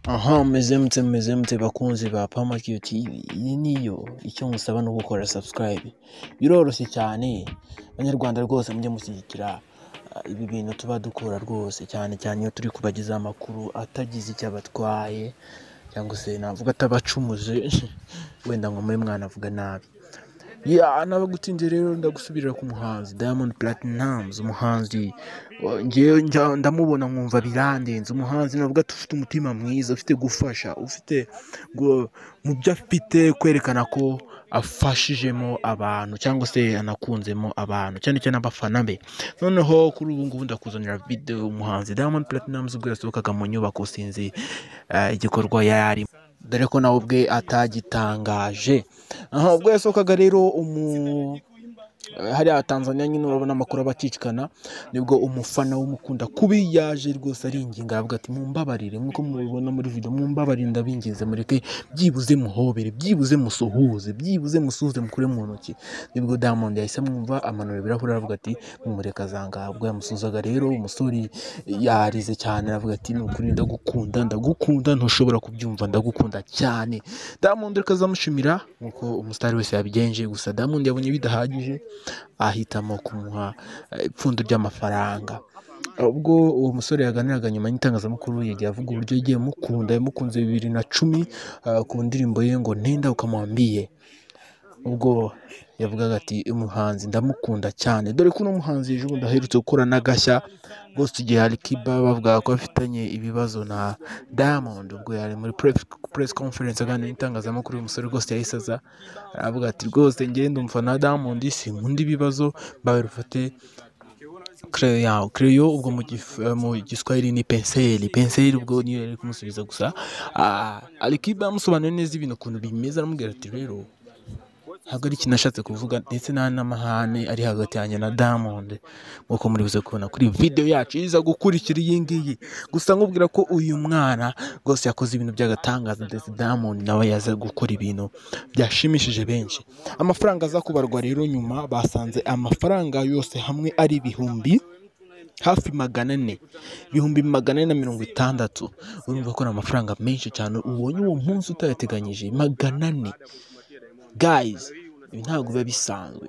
Aha, meze mute bakunzi ba Pamakio TV. Iyi niyo icyo musaba no gukora subscribe. Biroroshye cyane. Abanyarwanda rwose mujye mushyigikira ibi bintu tuba dukora rwose, cyane iyo turi kubagiza amakuru atagize icyo abatwaye cyangwa se navuga atabacumuje wenda ngo muri mwana avuga nabi. Nabagutinze rero ndagusubirira ku muhanzi Diamond Platnumz, umuhanzi ngewe ndamubona nkumva birandenze. Umuhanzi navuga ufite umutima mwiza, ufite gufasha, ufite mu byo afite kwerekana ko afashijemo abantu cyangwa se anakunzemo abantu cyane abafana be. Noneho kuri ubu ngubu ndakuzanira video umuhanzi Diamond Platnumz ubwo yasohokaga mu nyubako, sinzi igikorwa yari, dore ko nawe ubwe atagitangaje. Ubwo yasohokaga rero hariya Tanzania nyine urabona amakuru abacicikana, nibwo umufana w'umukunda kubi yaje rwose aringinga, aravuga ati mumbabarire, nkuko mubibona muri video, mumbabarire ndabinginze mureke byibuze muhobere, byibuze musuhuze, byibuze musuhuze mukure mu ntoki. Nibwo Diamond yahise amwumva amanura ibirahuri aravuga ati mumureka zanga. Ubwo yamusuzaga rero umusore yarize cyane, aravuga ati nukuri ndagukunda ntushobora kubyumva, ndagukunda cyane. Diamond reka azamushimira nkuko umusitari wese yabigenje, gusa Diamond yabonye bidahagije ahitamo kumuha ipfundo ry'amafaranga. Ubwo uwo musore yaganiraga nyuma y'itangazamakuru yagiye avuga uburyo yagiye yamukunze 2010 ku ndirimbo ye ngo nenda ukamwambie. Ubwo yavugaga ati umuhanzi ndamukunda cyane, dore ko uno muhanzi ejo bundi aherutse gukora n'agashya Ghost igihe Alikiba bavuga ko afitanye ibibazo na Diamond. Ubwo yari muri press conference aganira n'itangazamakuru, umusore Ghost yahise aza aravuga ati rwose ngende umfana Diamond, sinkunda ibibazo, bawe rufate Creyo ubwo mu Giswahili ni penseli. Ubwo niyo yari kumusubiza, gusa Alikiba yamusobanuriye neza ibintu ukuntu bimeze, aramubwira ati rero ntabwo ari ikintu ashatse kuvuga, ndetse nta n'amahane ari hagati yanjye na Diamond nk'uko muri buze kubona kuri video yacu iza gukurikira iyi ngiyi. Gusa nkubwira ko uyu mwana rwose yakoze ibintu by'agatangaza, ndetse Diamond nawe yaza gukora ibintu byashimishije benshi. Amafaranga aza kubarwa rero nyuma basanze amafaranga yose hamwe ari ibihumbi hafi 400, ibihumbi 460. Urumva ko ni amafaranga menshi cyane, ubonye uwo munsi utayateganyije 400. Guys, ibi ntabwo biba bisanzwe,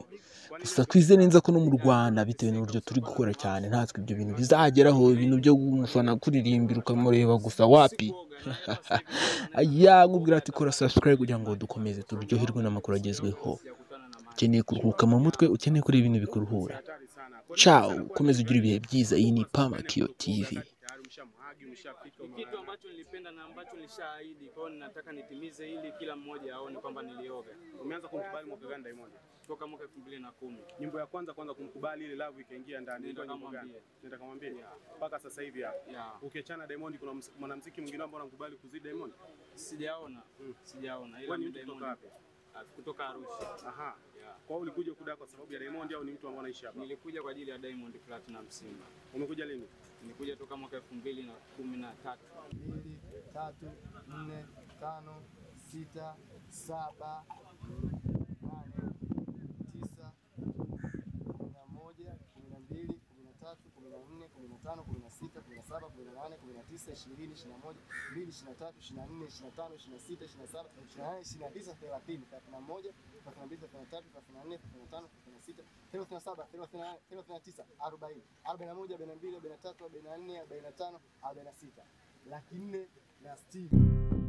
gusa twize neza ko no mu Rwanda bitewe n'uburyo turi gukora cyane natwe ibyo bintu bizageraho, ibintu byo umufana kuririmbira ukamureba gusa wapi. Nkubwira ati kora subscribe kugira ngo dukomeze turyoherwe n'amakuru agezweho. Ukeneye kuruhuka mu mutwe, ukeneye kureba ibintu bikuruhura, ciao, komeza ugira ibihe byiza. Iyi ni Pamakio TV. Kitu ambacho nilipenda na ambacho nilishaahidi, kwa hiyo nataka nitimize ili kila mmoja aone kwamba nilioga. Umeanza kumkubali mwaka gani Diamond? Toka mwaka 2010. Nyimbo ya kwanza kumkubali ile love ikaingia ndani, ndio nyimbo gani? Nenda kamwambia. Mpaka sasa hivi hapa. Ukiachana Diamond kuna mwanamuziki mwingine ambao anakubali kuzidi Diamond? Sijaona. Ila ni Diamond wapi? Kutoka Arusha. Aha. Kwa hiyo ulikuja kuda kwa sababu ya Diamond au ni mtu ambaye anaishi hapa? Nilikuja kwa ajili ya Diamond Platinum Simba. Umekuja lini? Nilikuja toka mwaka 2013. 2, 3, 4, 5, 6, 7, 8, 9, 11, 12, 13, 14, 15, 16, 17, 18, 19, 20, 21, 22, 23, 24, 25, 26, 27, 28, 29, 30, 31, 32, 33, 34, 35, 36, 37, 38, 39, 40, 41, 42, 43, 44, 45, 46, 460.